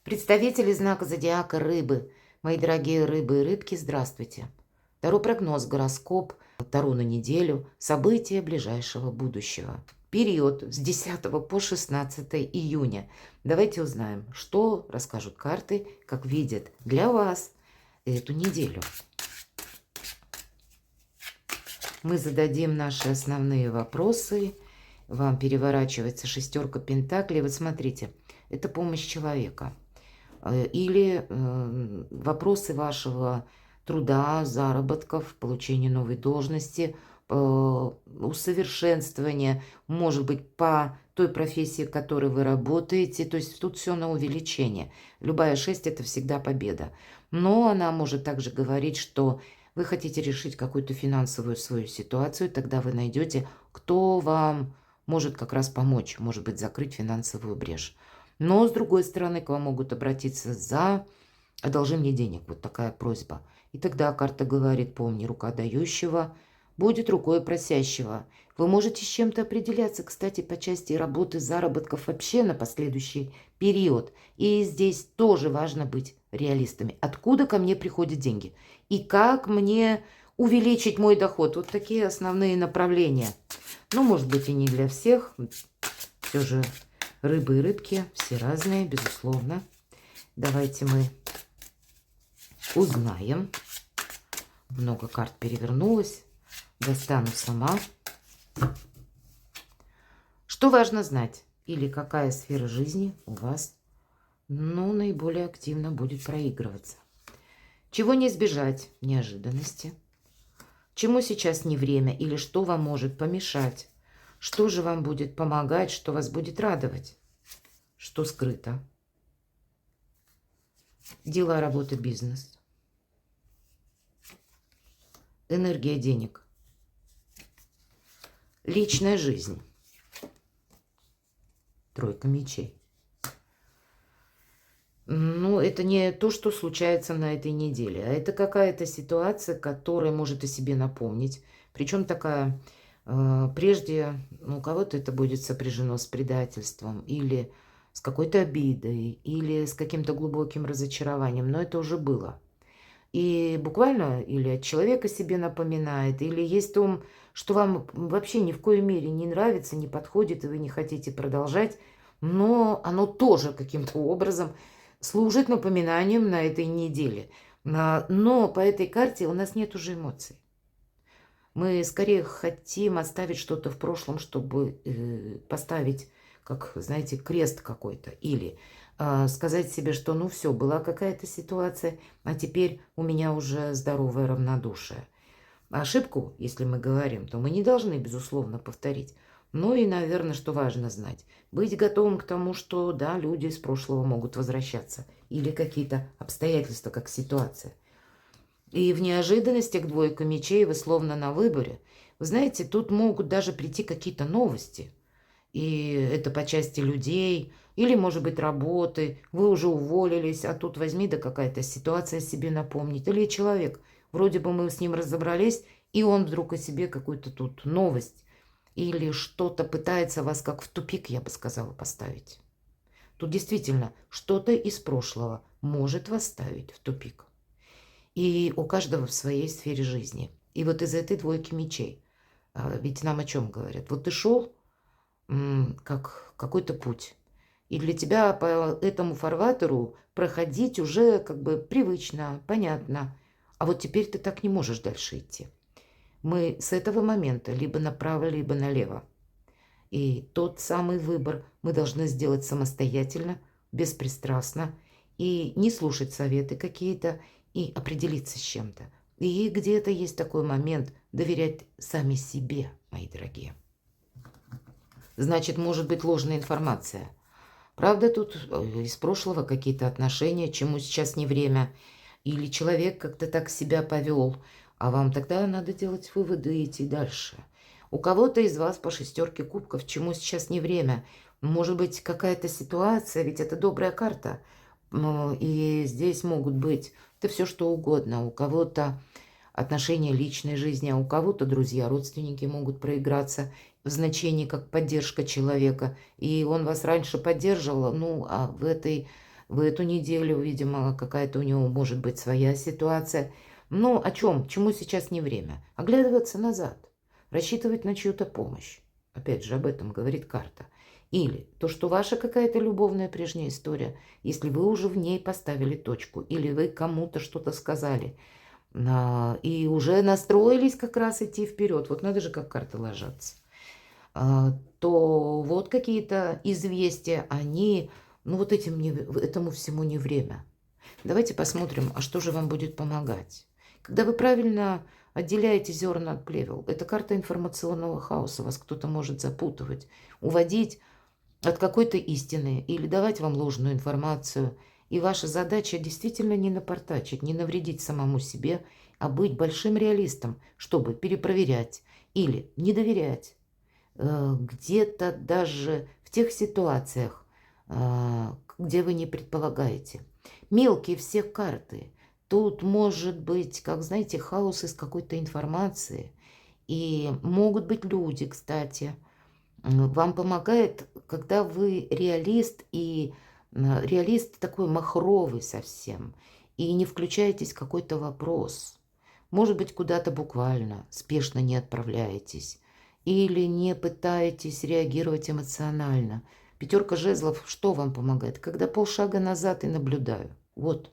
Представители знака зодиака Рыбы. Мои дорогие рыбы и рыбки, здравствуйте. Таро прогноз, гороскоп, Таро на неделю, события ближайшего будущего. Период с 10 по 16 июня. Давайте узнаем, что расскажут карты, как видят для вас эту неделю. Мы зададим наши основные вопросы. Вам переворачивается шестерка пентаклей. Вот смотрите, это помощь человека. Или вопросы вашего труда, заработков, получения новой должности, усовершенствования, может быть, по той профессии, в которой вы работаете. То есть тут все на увеличение. Любая 6 – это всегда победа. Но она может также говорить, что вы хотите решить какую-то финансовую свою ситуацию, тогда вы найдете, кто вам может как раз помочь, может быть, закрыть финансовую брешь. Но, с другой стороны, к вам могут обратиться за «одолжи мне денег». Вот такая просьба. И тогда карта говорит: помни, рука дающего будет рукой просящего. Вы можете с чем-то определяться, кстати, по части работы, заработков вообще на последующий период. И здесь тоже важно быть реалистами. Откуда ко мне приходят деньги? И как мне увеличить мой доход? Вот такие основные направления. Ну, может быть, и не для всех. Все же рыбы и рыбки все разные, безусловно. Давайте мы узнаем. Много карт перевернулось. Достану сама. Что важно знать? Или какая сфера жизни у вас, наиболее активно будет проигрываться? Чего не избежать? Неожиданности. Чему сейчас не время? Или что вам может помешать? Что же вам будет помогать, что вас будет радовать? Что скрыто? Дела, работа, бизнес. Энергия денег. Личная жизнь. Тройка мечей. Это не то, что случается на этой неделе, а это какая-то ситуация, которая может о себе напомнить. Причем такая, прежде, у кого-то это будет сопряжено с предательством или с какой-то обидой, или с каким-то глубоким разочарованием, но это уже было. И буквально или от человека себе напоминает, или есть то, что вам вообще ни в коей мере не нравится, не подходит, и вы не хотите продолжать, но оно тоже каким-то образом служит напоминанием на этой неделе. Но по этой карте у нас нет уже эмоций. Мы скорее хотим оставить что-то в прошлом, чтобы поставить, как, знаете, крест какой-то. Или сказать себе, что все, была какая-то ситуация, а теперь у меня уже здоровое равнодушие. Ошибку, если мы говорим, то мы не должны, безусловно, повторить. Ну и, наверное, что важно знать, быть готовым к тому, что, да, люди из прошлого могут возвращаться. Или какие-то обстоятельства, как ситуация. И в неожиданностях двойка мечей, вы словно на выборе. Вы знаете, тут могут даже прийти какие-то новости. И это по части людей, или, может быть, работы. Вы уже уволились, а тут возьми, да какая-то ситуация себе напомнить. Или человек, вроде бы мы с ним разобрались, и он вдруг о себе какую-то тут новость. Или что-то пытается вас как в тупик, я бы сказала, поставить. Тут действительно что-то из прошлого может вас ставить в тупик. И у каждого в своей сфере жизни. И вот из этой двойки мечей. Ведь нам о чем говорят? Вот ты шел как какой-то путь. И для тебя по этому фарватеру проходить уже как бы привычно, понятно. А вот теперь ты так не можешь дальше идти. Мы с этого момента либо направо, либо налево. И тот самый выбор мы должны сделать самостоятельно, беспристрастно, и не слушать советы какие-то, и определиться с чем-то. И где-то есть такой момент доверять сами себе, мои дорогие. Значит, может быть ложная информация. Правда, тут из прошлого какие-то отношения, чему сейчас не время. Или человек как-то так себя повел, а вам тогда надо делать выводы и идти дальше. У кого-то из вас по шестерке кубков, чему сейчас не время. Может быть, какая-то ситуация, ведь это добрая карта. И здесь могут быть, это все что угодно. У кого-то отношения личной жизни, а у кого-то друзья, родственники могут проиграться в значении как поддержка человека. И он вас раньше поддерживал, а в этой в эту неделю, видимо, какая-то у него может быть своя ситуация. Но о чем? Чему сейчас не время? Оглядываться назад, рассчитывать на чью-то помощь. Опять же, об этом говорит карта. Или то, что ваша какая-то любовная прежняя история, если вы уже в ней поставили точку, или вы кому-то что-то сказали, и уже настроились как раз идти вперед. Вот надо же, как карты ложатся. То вот какие-то известия, они, ну вот этому всему не время. Давайте посмотрим, а что же вам будет помогать. Когда вы правильно отделяете зерна от плевел, это карта информационного хаоса, вас кто-то может запутывать, уводить от какой-то истины или давать вам ложную информацию. И ваша задача действительно не напортачить, не навредить самому себе, а быть большим реалистом, чтобы перепроверять или не доверять. Где-то даже в тех ситуациях, где вы не предполагаете. Мелкие все карты. Тут может быть, как знаете, хаос из какой-то информации. И могут быть люди, кстати. Вам помогает, когда вы реалист, и реалист такой махровый совсем, и не включаетесь в какой-то вопрос. Может быть, куда-то буквально, спешно не отправляетесь, или не пытаетесь реагировать эмоционально. Пятерка жезлов, что вам помогает? Когда полшага назад и наблюдаю. Вот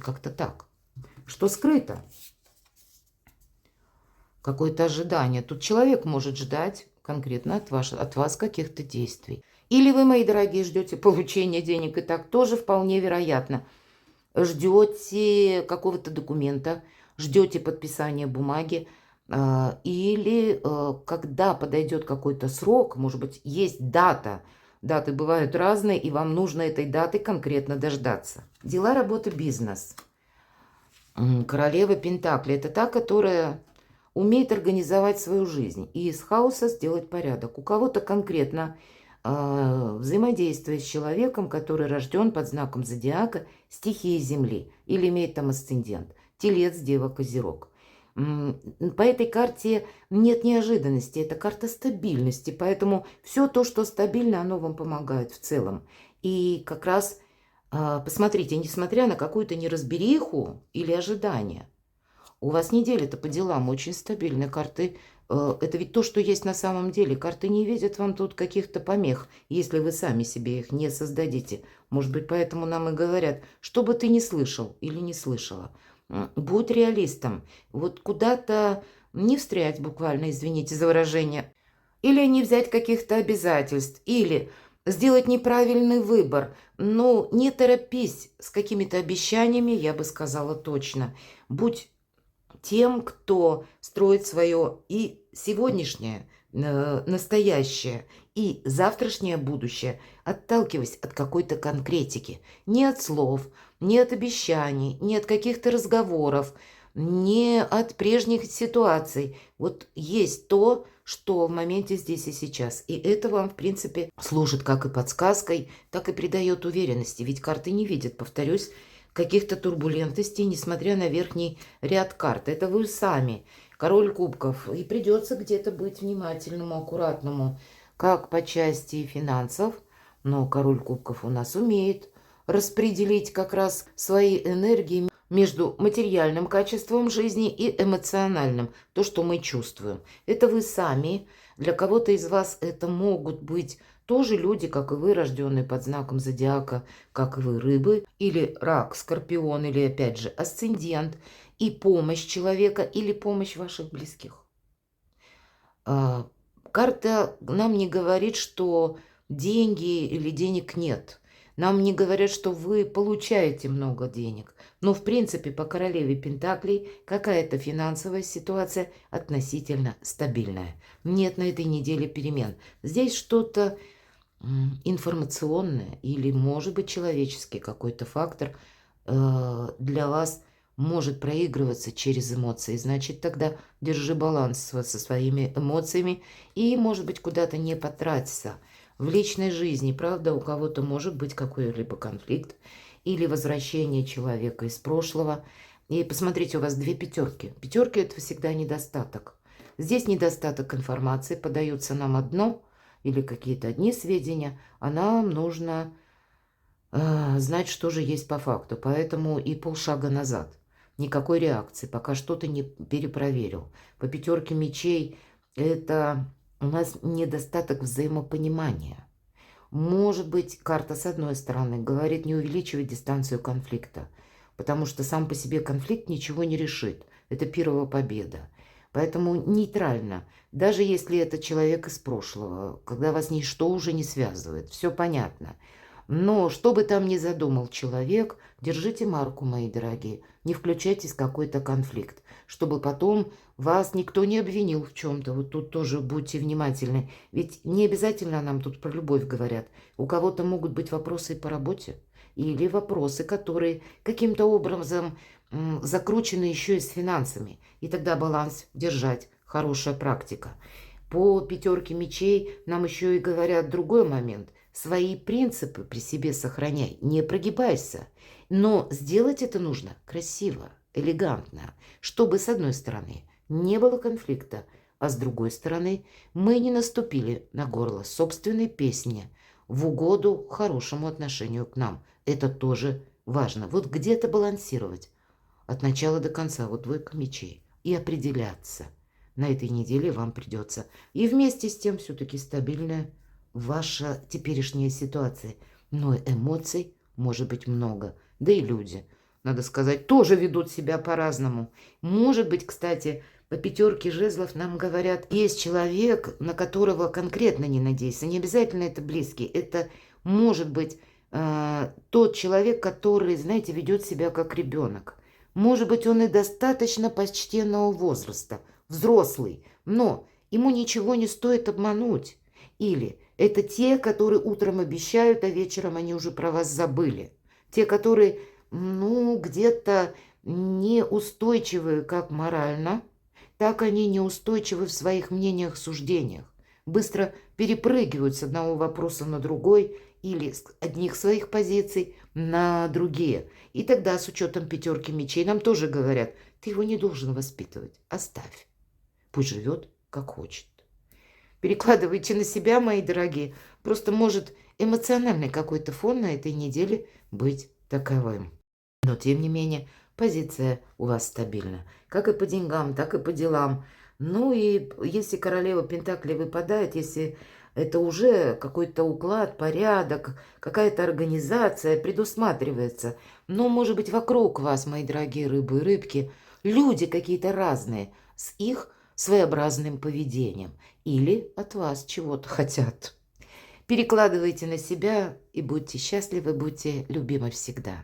как-то так. Что скрыто? Какое-то ожидание. Тут человек может ждать конкретно от вас каких-то действий. Или вы, мои дорогие, ждете получения денег, и так тоже вполне вероятно. Ждете какого-то документа, ждете подписания бумаги, или когда подойдет какой-то срок, может быть, есть дата. Даты бывают разные, и вам нужно этой даты конкретно дождаться. Дела, работа, бизнес. Королева Пентакли – это та, которая умеет организовать свою жизнь и из хаоса сделать порядок. У кого-то конкретно взаимодействие с человеком, который рожден под знаком зодиака стихии Земли или имеет там асцендент. Телец, Дева, Козерог. По этой карте нет неожиданности, это карта стабильности, поэтому все то, что стабильно, оно вам помогает в целом. И как раз посмотрите, несмотря на какую-то неразбериху или ожидание, у вас неделя-то по делам очень стабильная. Карты это ведь то, что есть на самом деле. Карты не видят вам тут каких-то помех, если вы сами себе их не создадите. Может быть, поэтому нам и говорят, что бы ты ни слышал или не слышала, будь реалистом. Вот куда-то не встрять буквально, извините за выражение, или не взять каких-то обязательств, или сделать неправильный выбор. Ну, не торопись с какими-то обещаниями, я бы сказала точно. Будь тем, кто строит свое и сегодняшнее, настоящее, и завтрашнее будущее, отталкиваясь от какой-то конкретики. Не от слов, не от обещаний, не от каких-то разговоров, не от прежних ситуаций. Вот есть то, что в моменте здесь и сейчас. И это вам, в принципе, служит как и подсказкой, так и придает уверенности. Ведь карты не видят, повторюсь, каких-то турбулентностей, несмотря на верхний ряд карт. Это вы сами, король кубков. И придется где-то быть внимательному, аккуратному, как по части финансов. Но король кубков у нас умеет распределить как раз свои энергии между материальным качеством жизни и эмоциональным, то, что мы чувствуем. Это вы сами. Для кого-то из вас это могут быть тоже люди, как и вы, рожденные под знаком зодиака, как и вы, рыбы, или рак, скорпион, или, опять же, асцендент, и помощь человека, или помощь ваших близких. Карта нам не говорит, что деньги или денег нет. Нам не говорят, что вы получаете много денег. Но, в принципе, по королеве Пентаклей какая-то финансовая ситуация относительно стабильная. Нет на этой неделе перемен. Здесь что-то информационное или, может быть, человеческий какой-то фактор для вас может проигрываться через эмоции. Значит, тогда держи баланс со своими эмоциями и, может быть, куда-то не потратиться. В личной жизни, правда, у кого-то может быть какой-либо конфликт или возвращение человека из прошлого. И посмотрите, у вас две пятерки. Пятерки – это всегда недостаток. Здесь недостаток информации, подается нам одно или какие-то одни сведения, а нам нужно знать, что же есть по факту. Поэтому и полшага назад. Никакой реакции, пока что-то не перепроверил. По пятерке мечей это у нас недостаток взаимопонимания. Может быть, карта, с одной стороны, говорит не увеличивать дистанцию конфликта, потому что сам по себе конфликт ничего не решит. Это первая победа. Поэтому нейтрально, даже если это человек из прошлого, когда вас ничто уже не связывает, все понятно. Но что бы там ни задумал человек, держите марку, мои дорогие, не включайтесь в какой-то конфликт, чтобы потом вас никто не обвинил в чем-то. Вот тут тоже будьте внимательны. Ведь не обязательно нам тут про любовь говорят. У кого-то могут быть вопросы и по работе. Или вопросы, которые каким-то образом закручены еще и с финансами. И тогда баланс держать. Хорошая практика. По пятерке мечей нам еще и говорят другой момент. Свои принципы при себе сохраняй, не прогибайся. Но сделать это нужно красиво, элегантно, чтобы с одной стороны не было конфликта, а с другой стороны мы не наступили на горло собственной песни в угоду хорошему отношению к нам. Это тоже важно. Вот где-то балансировать от начала до конца, вот двойка мечей, и определяться. На этой неделе вам придется. И вместе с тем все-таки стабильная ваша теперешняя ситуация. Но эмоций может быть много. Да и люди, надо сказать, тоже ведут себя по-разному. Может быть, кстати, по пятерке жезлов нам говорят, есть человек, на которого конкретно не надейся. Не обязательно это близкий. Это может быть тот человек, который, знаете, ведет себя как ребенок. Может быть, он и достаточно почтенного возраста, взрослый, но ему ничего не стоит обмануть. Или это те, которые утром обещают, а вечером они уже про вас забыли. Те, которые, где-то неустойчивы как морально, так они неустойчивы в своих мнениях, суждениях. Быстро перепрыгивают с одного вопроса на другой или с одних своих позиций на другие. И тогда с учетом пятерки мечей нам тоже говорят, ты его не должен воспитывать, оставь. Пусть живет, как хочет. Перекладывайте на себя, мои дорогие. Просто может эмоциональный какой-то фон на этой неделе быть таковым. Но, тем не менее, позиция у вас стабильна. Как и по деньгам, так и по делам. Ну и если королева Пентаклей выпадает, если это уже какой-то уклад, порядок, какая-то организация предусматривается. Но, может быть, вокруг вас, мои дорогие рыбы и рыбки, люди какие-то разные с их своеобразным поведением. Или от вас чего-то хотят. Перекладывайте на себя и будьте счастливы, будьте любимы всегда.